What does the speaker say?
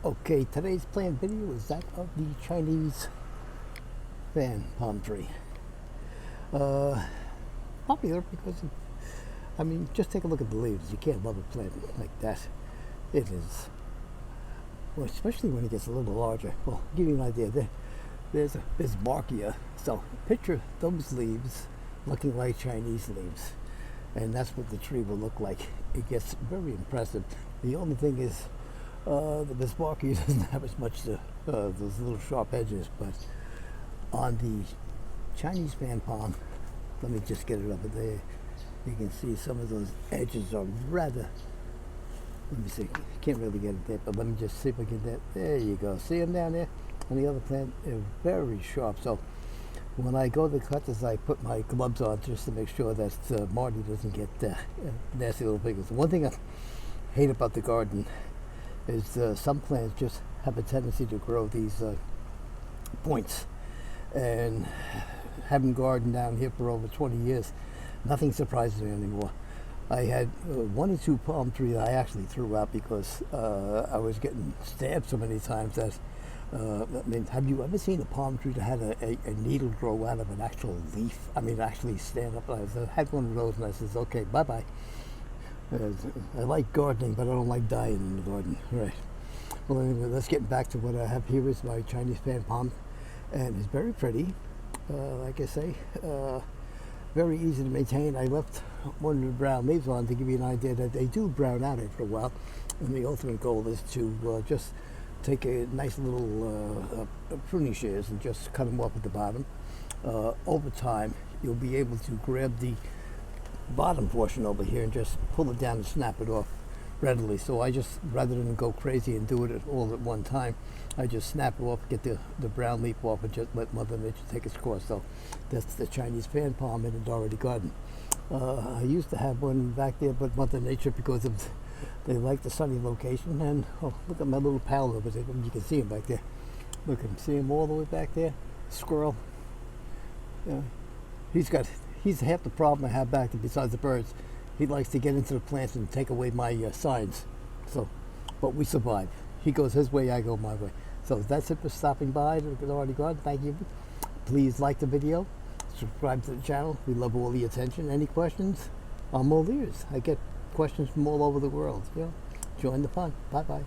Okay, today's plant video is that of the Chinese fan palm tree. Uh, Popular because, just take a look at the leaves. You can't love a plant like that. It is, well, especially when it gets a little larger. Well, I'll give you an idea. There's bark here. So picture those leaves looking like Chinese leaves. And that's what the tree will look like. It gets very impressive. The only thing is, the Bismarcky doesn't have as much those little sharp edges, but on the Chinese fan palm, let me just get it over there. You can see some of those edges are rather. Let me see. Can't really get it there, but let me just see if I can get that. There you go. See them down there? On the other plant, they're very sharp. So when I go to cut this, I put my gloves on just to make sure that Marty doesn't get nasty little fingers. One thing I hate about the garden is some plants just have a tendency to grow these points. And having gardened down here for over 20 years, nothing surprises me anymore. I had one or two palm trees I actually threw out because I was getting stabbed so many times that, have you ever seen a palm tree that had a needle grow out of an actual leaf? Actually stand up. I had one of those and I says, okay, bye-bye. I like gardening, but I don't like dying in the garden. Right. Well, anyway, let's get back to what I have here is my Chinese fan palm, and it's very pretty. Like I say, very easy to maintain. I left one of the brown leaves on to give you an idea that they do brown out after a while, and the ultimate goal is to just take a nice little pruning shears and just cut them off at the bottom. Over time, you'll be able to grab the bottom portion over here and just pull it down and snap it off readily. So I just, rather than go crazy and do it all at one time, I just snap it off, get the brown leaf off, and just let Mother Nature take its course. So that's the Chinese fan palm in the Dougherty Garden. I used to have one back there, but Mother Nature, because of they like the sunny location, and look at my little pal over there. You can see him back there. Look at him, see him all the way back there? Squirrel. He's half the problem I have back there besides the birds. He likes to get into the plants and take away my signs. So, but we survive. He goes his way, I go my way. So that's it for stopping by the Dougherty Garden. Thank you. Please like the video, subscribe to the channel. We love all the attention. Any questions? I'm all ears. I get questions from all over the world. Join the fun. Bye bye.